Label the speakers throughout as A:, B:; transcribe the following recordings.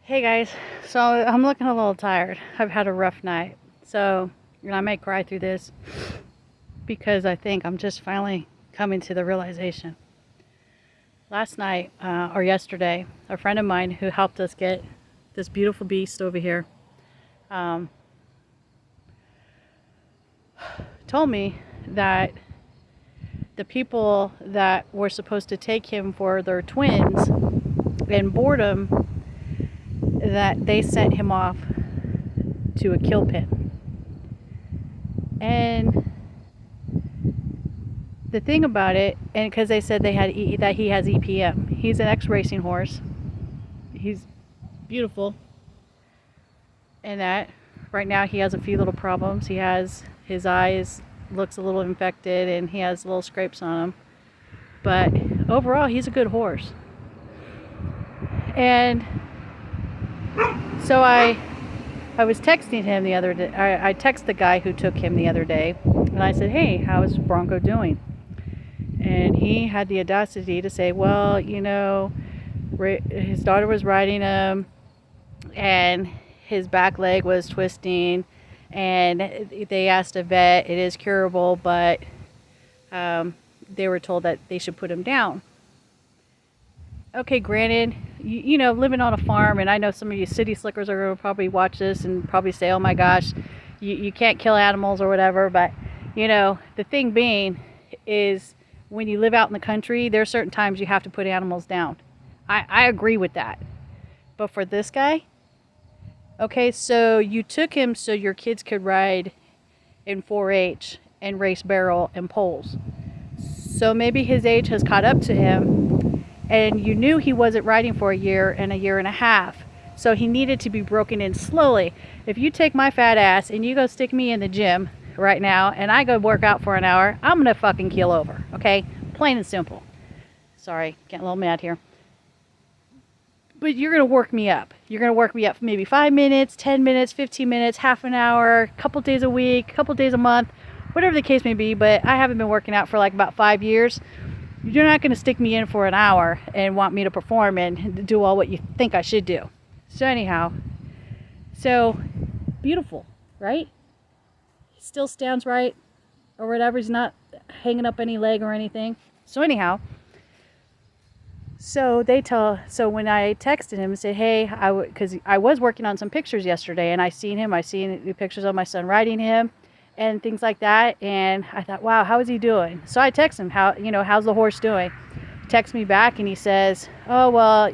A: Hey guys, so I'm looking a little tired. I've had a rough night. So, I may cry through this because I think I'm just finally coming to the realization. Last night, or yesterday, a friend of mine who helped us get this beautiful beast over here um, told me that the people that were supposed to take him for their twins and board him, that they sent him off to a kill pen. And the thing about it, and because they said that he has EPM, he's an ex-racing horse. He's beautiful, and that right now he has a few little problems. His eyes looks a little infected, and he has little scrapes on him. But overall, he's a good horse. And so I was texting him the other day. I texted the guy who took him the other day, and I said, "Hey, how is Bronco doing?" And he had the audacity to say, "Well, his daughter was riding him, and his back leg was twisting, and they asked a vet. It is curable, but they were told that they should put him down." Okay, granted, living on a farm, and I know some of you city slickers are going to probably watch this and probably say, "Oh my gosh, you can't kill animals or whatever." But, the thing being is when you live out in the country, there are certain times you have to put animals down. I agree with that. But for this guy, okay, so you took him so your kids could ride in 4-H and race barrel and poles. So maybe his age has caught up to him, and you knew he wasn't riding for a year and a half. So he needed to be broken in slowly. If you take my fat ass and you go stick me in the gym right now and I go work out for an hour, I'm going to fucking keel over, okay? Plain and simple. Sorry, getting a little mad here. But you're going to work me up. You're going to work me up for maybe 5 minutes, 10 minutes, 15 minutes, half an hour, a couple days a week, a couple days a month, whatever the case may be. But I haven't been working out for like about 5 years. You're not going to stick me in for an hour and want me to perform and do all what you think I should do. So anyhow, beautiful, right? He still stands right or whatever. He's not hanging up any leg or anything. So anyhow, so when I texted him and said, "Hey, because I was working on some pictures yesterday, and I seen the pictures of my son riding him and things like that, and I thought, wow, how is he doing?" So I text him, how's the horse doing? Text me back, and he says, "Oh, well,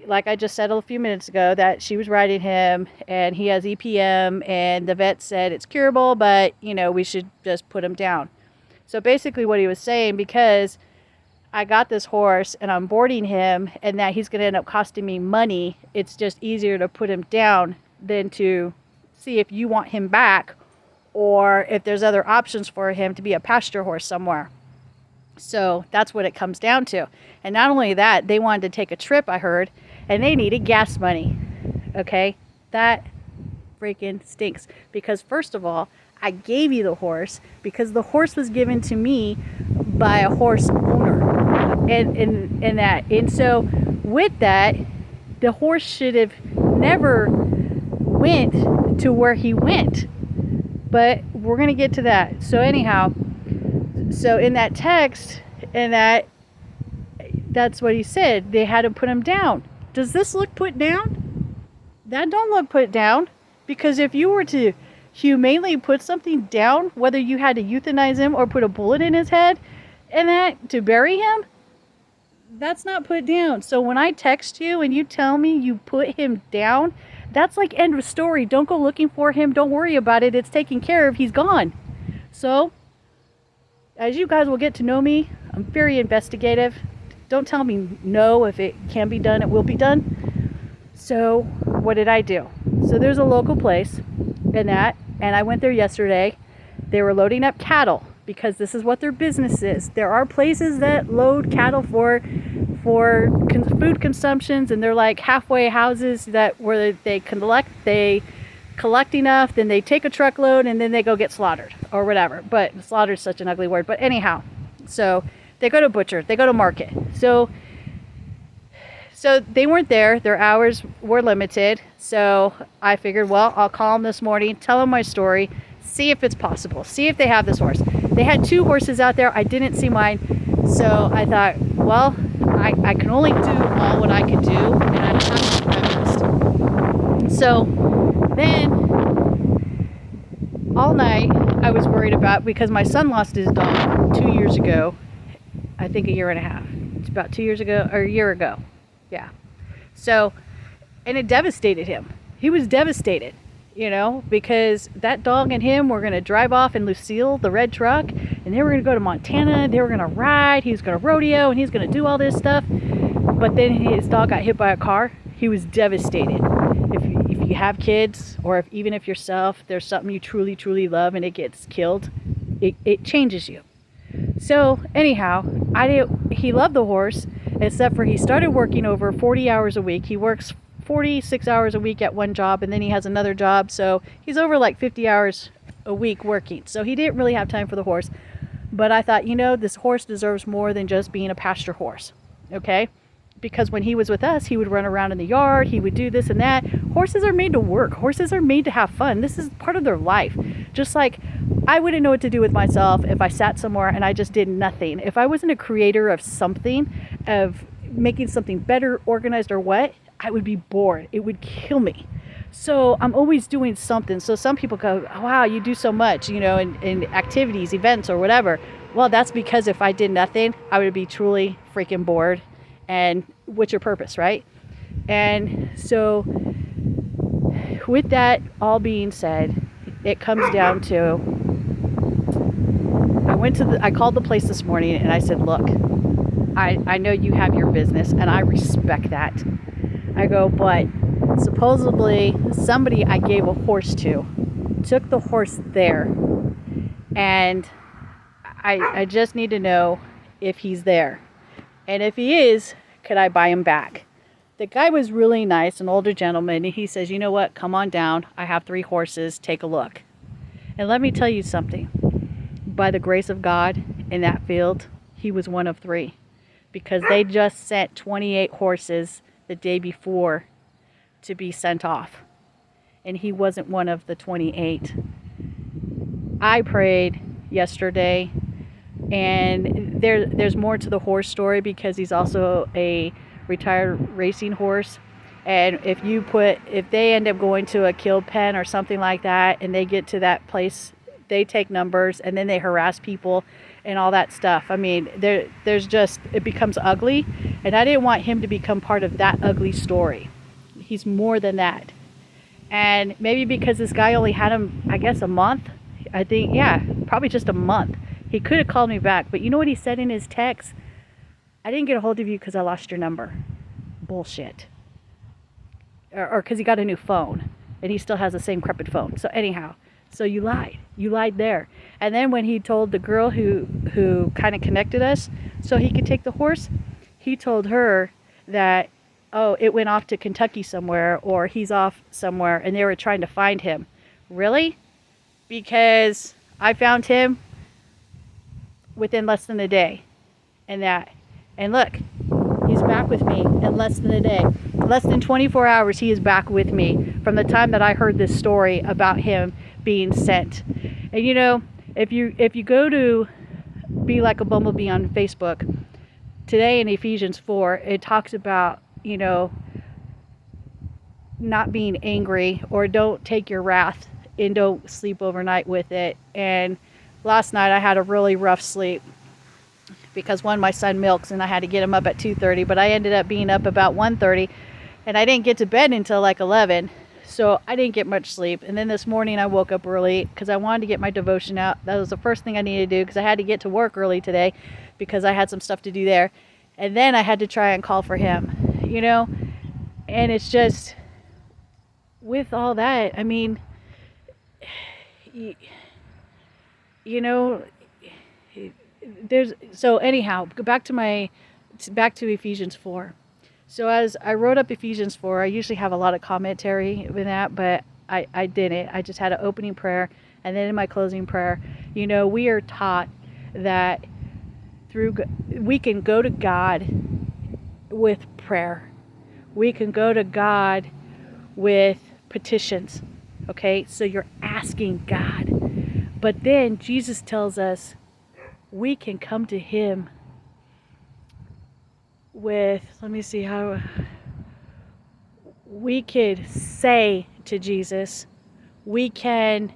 A: like I just said a few minutes ago, that she was riding him and he has EPM, and the vet said it's curable, but we should just put him down." So basically what he was saying, because I got this horse and I'm boarding him and that he's going to end up costing me money, it's just easier to put him down than to see if you want him back or if there's other options for him to be a pasture horse somewhere. So that's what it comes down to. And not only that, they wanted to take a trip, I heard, and they needed gas money. Okay? That freaking stinks. Because first of all, I gave you the horse because the horse was given to me by a horse owner. And so with that, the horse should have never went to where he went. But we're going to get to that. So anyhow, so in that text, that's what he said. They had to put him down. Does this look put down? That don't look put down. Because if you were to humanely put something down, whether you had to euthanize him or put a bullet in his head and that to bury him, that's not put down. So when I text you and you tell me you put him down, that's like end of story. Don't go looking for him. Don't worry about it. It's taken care of. He's gone. So as you guys will get to know me, I'm very investigative. Don't tell me no. If it can be done, it will be done. So what did I do? So there's a local place and I went there yesterday. They were loading up cattle because this is what their business is. There are places that load cattle for food consumptions, and they're like halfway houses where they collect enough, then they take a truckload, and then they go get slaughtered or whatever. But slaughter is such an ugly word. But anyhow, so they go to butcher, they go to market. So So they weren't there. Their hours were limited. So I figured, well, I'll call them this morning, tell them my story, see if it's possible, see if they have this horse. They had 2 horses out there. I didn't see mine. So I thought, well, I can only do all what I can do, and I have to do my best. So then all night I was worried about, because my son lost his dog 2 years ago. I think a year and a half. It's about 2 years ago, or a year ago. Yeah. So, and it devastated him. He was devastated, because that dog and him were going to drive off in Lucille, the red truck, and they were going to go to Montana. They were going to ride. He was going to rodeo, and he was going to do all this stuff. But then his dog got hit by a car. He was devastated. If you have kids, or even if yourself, there's something you truly, truly love and it gets killed, it changes you. So anyhow, he loved the horse, except for he started working over 40 hours a week. He works 46 hours a week at one job, and then he has another job. So he's over like 50 hours a week working. So he didn't really have time for the horse. But I thought, this horse deserves more than just being a pasture horse. Okay? Because when he was with us, he would run around in the yard. He would do this and that. Horses are made to work. Horses are made to have fun. This is part of their life. Just like I wouldn't know what to do with myself if I sat somewhere and I just did nothing. If I wasn't a creator of something, of making something better, organized, or what, I would be bored. It would kill me. So I'm always doing something. So some people go, oh, wow, you do so much, in activities, events, or whatever. Well, that's because if I did nothing, I would be truly freaking bored. And what's your purpose, right? And so with that all being said, it comes down to, I called the place this morning and I said, look, I know you have your business and I respect that. I go, but supposedly somebody I gave a horse to took the horse there, and I just need to know if he's there. And if he is, could I buy him back? The guy was really nice, an older gentleman, and he says, you know what, come on down. I have 3 horses. Take a look. And let me tell you something. By the grace of God, in that field, he was one of 3. Because they just sent 28 horses the day before to be sent off. And he wasn't one of the 28. I prayed yesterday. And there's more to the horse story, because he's also a retired racing horse. And if they end up going to a kill pen or something like that, and they get to that place, they take numbers and then they harass people and all that stuff. I mean, it becomes ugly. And I didn't want him to become part of that ugly story. He's more than that. And maybe because this guy only had him, I guess, a month. I think, yeah, probably just a month. He could have called me back, but you know what he said in his text? I didn't get a hold of you because I lost your number. Bullshit. Or because he got a new phone, and he still has the same crepit phone. So anyhow, so you lied. You lied there. And then when he told the girl who kind of connected us so he could take the horse, he told her that, oh, it went off to Kentucky somewhere, or he's off somewhere, and they were trying to find him. Really? Because I found him within less than a day. And look, he's back with me in less than a day. Less than 24 hours, he is back with me from the time that I heard this story about him being sent. And if you go to Be Like a Bumblebee on Facebook, today in Ephesians 4, it talks about, not being angry, or don't take your wrath and don't sleep overnight with it. And last night I had a really rough sleep because my son milks and I had to get him up at 2:30, but I ended up being up about 1:30 and I didn't get to bed until like 11. So I didn't get much sleep. And then this morning I woke up early because I wanted to get my devotion out. That was the first thing I needed to do because I had to get to work early today because I had some stuff to do there. And then I had to try and call for him, and it's just, with all that, I mean, so anyhow, back to Ephesians 4. So as I wrote up Ephesians 4, I usually have a lot of commentary with that, but I didn't. I just had an opening prayer, and then in my closing prayer, we are taught that we can go to God with prayer. we can go to God with petitions. Okay, so you're asking God. But then Jesus tells us we can come to him with, let me see how we could say to Jesus, we can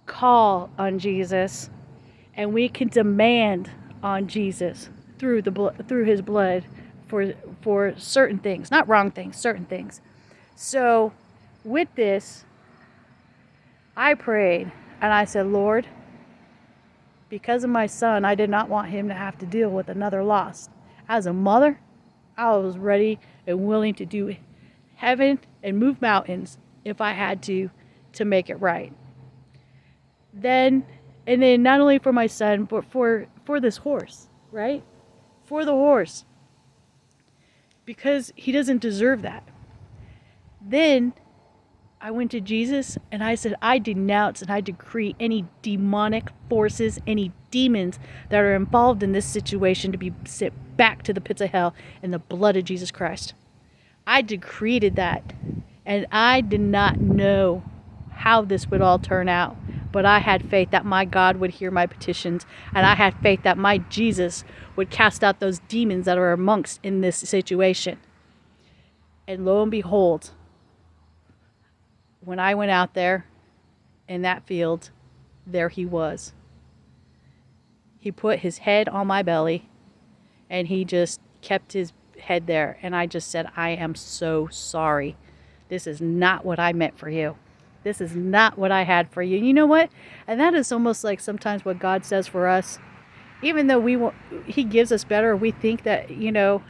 A: call on Jesus, and we can demand on Jesus through through his blood for certain things, not wrong things, certain things. So with this, I prayed and I said, Lord, because of my son, I did not want him to have to deal with another loss. As a mother, I was ready and willing to do heaven and move mountains if I had to make it right. And then not only for my son, but for this horse, right? For the horse. Because he doesn't deserve that. Then I went to Jesus and I said, I denounce and I decree any demonic forces, any demons that are involved in this situation to be sent back to the pits of hell in the blood of Jesus Christ. I decreed that, and I did not know how this would all turn out, but I had faith that my God would hear my petitions, and I had faith that my Jesus would cast out those demons that are amongst in this situation. And lo and behold, when I went out there in that field, there he was. He put his head on my belly, and he just kept his head there. And I just said, I am so sorry. This is not what I meant for you. This is not what I had for you. You know what? And that is almost like sometimes what God says for us. Even though he gives us better, we think that,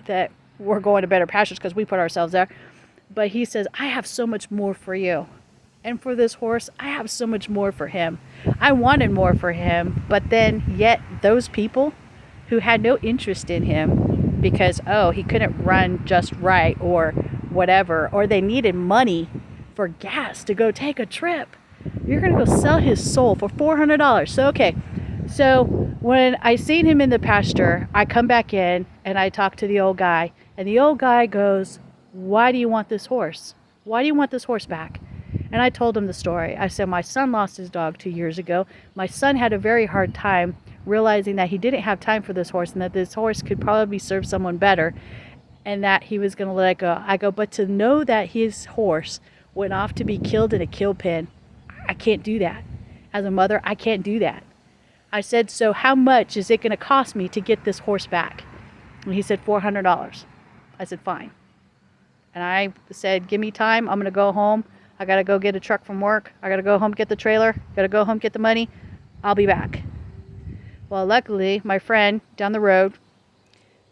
A: that we're going to better pastures because we put ourselves there. But he says, I have so much more for you. And for this horse, I have so much more for him. I wanted more for him, but then yet those people who had no interest in him because, he couldn't run just right or whatever, or they needed money for gas to go take a trip. You're going to go sell his soul for $400. So, okay. So when I seen him in the pasture, I come back in and I talk to the old guy, and the old guy goes, why do you want this horse? Why do you want this horse back? And I told him the story. I said, my son lost his dog 2 years ago. My son had a very hard time realizing that he didn't have time for this horse and that this horse could probably serve someone better and that he was going to let it go. I go, but to know that his horse went off to be killed in a kill pen, I can't do that. As a mother, I can't do that. I said, so how much is it going to cost me to get this horse back? And he said, $400. I said, fine. And I said, give me time. I'm going to go home. I got to go get a truck from work. I got to go home, get the trailer. Got to go home, get the money. I'll be back. Well, luckily, my friend down the road,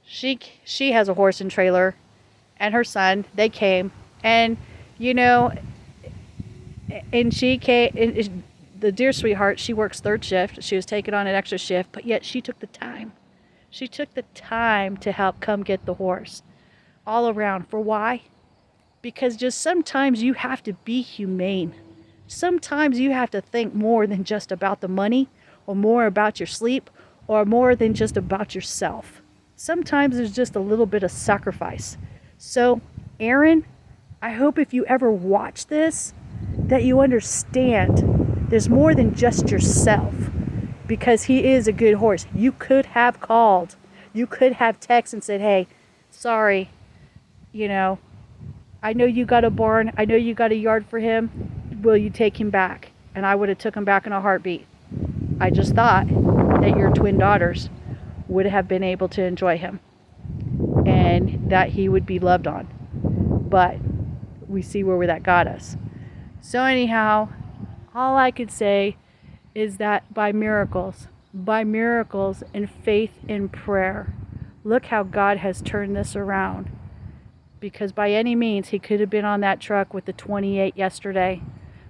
A: she has a horse and trailer, and her son, they came. And, and she came, and the dear sweetheart, she works third shift. She was taking on an extra shift, but yet she took the time. She took the time to help come get the horse all around. For why? Because just sometimes you have to be humane. Sometimes you have to think more than just about the money, or more about your sleep, or more than just about yourself. Sometimes there's just a little bit of sacrifice. So, Aaron, I hope if you ever watch this, that you understand there's more than just yourself, because he is a good horse. You could have called. You could have texted and said, hey, sorry, I know you got a barn. I know you got a yard for him. Will you take him back? And I would have took him back in a heartbeat. I just thought that your twin daughters would have been able to enjoy him and that he would be loved on. But we see where that got us. So anyhow, all I could say is that by miracles and faith and prayer, look how God has turned this around. Because by any means, he could have been on that truck with the 28 yesterday.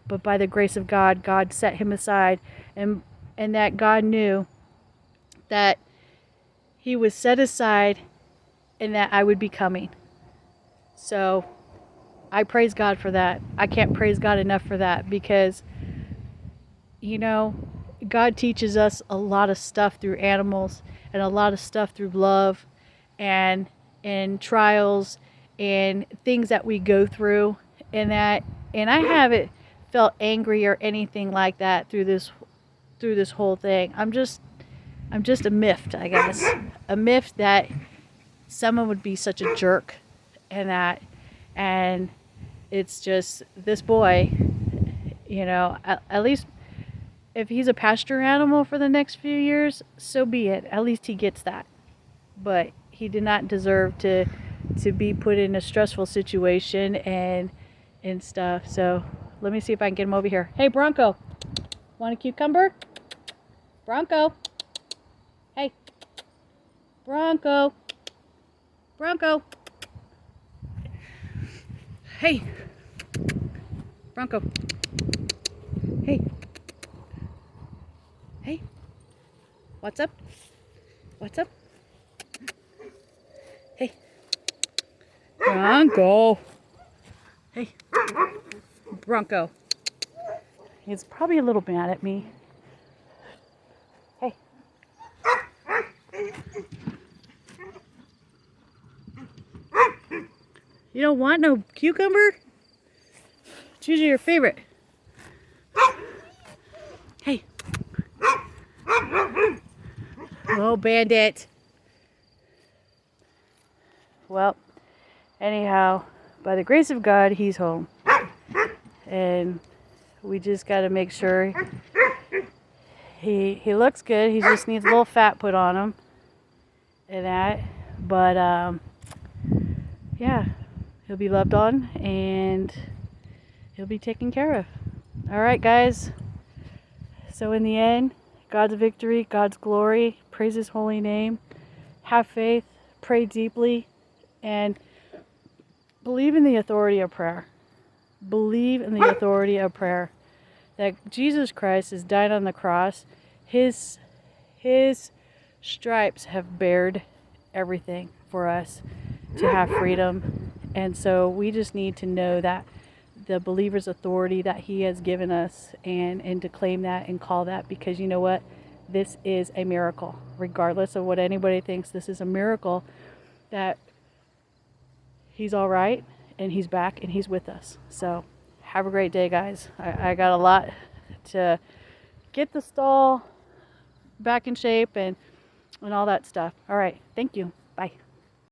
A: But by the grace of God, God set him aside. And that God knew that he was set aside and that I would be coming. So I praise God for that. I can't praise God enough for that because, God teaches us a lot of stuff through animals and a lot of stuff through love and trials and things that we go through, and I haven't felt angry or anything like that through this whole thing. I'm just miffed, I guess. A miffed that someone would be such a jerk, and it's just this boy, at least if he's a pasture animal for the next few years, so be it. At least he gets that. But he did not deserve to be put in a stressful situation and stuff. So let me see if I can get him over here. Hey, Bronco, want a cucumber? Bronco. Hey, Bronco. Bronco. Hey, Bronco. Hey. Hey. What's up? What's up? Hey. Bronco. Hey. Bronco. He's probably a little mad at me. Hey. You don't want no cucumber? Choose your favorite. Hey. Oh, bandit. Well, anyhow, by the grace of God, he's home. And we just got to make sure he looks good. He just needs a little fat put on him and that. But yeah, he'll be loved on and he'll be taken care of. All right, guys. So in the end, God's victory, God's glory, praise his holy name, have faith, pray deeply, and believe in the authority of prayer. Believe in the authority of prayer. That Jesus Christ has died on the cross. His stripes have bared everything for us to have freedom. And so we just need to know that the believer's authority that he has given us and to claim that and call that, because you know what? This is a miracle. Regardless of what anybody thinks, this is a miracle that he's all right and he's back and he's with us. So have a great day, guys. I got a lot to get the stall back in shape and all that stuff. All right. Thank you. Bye.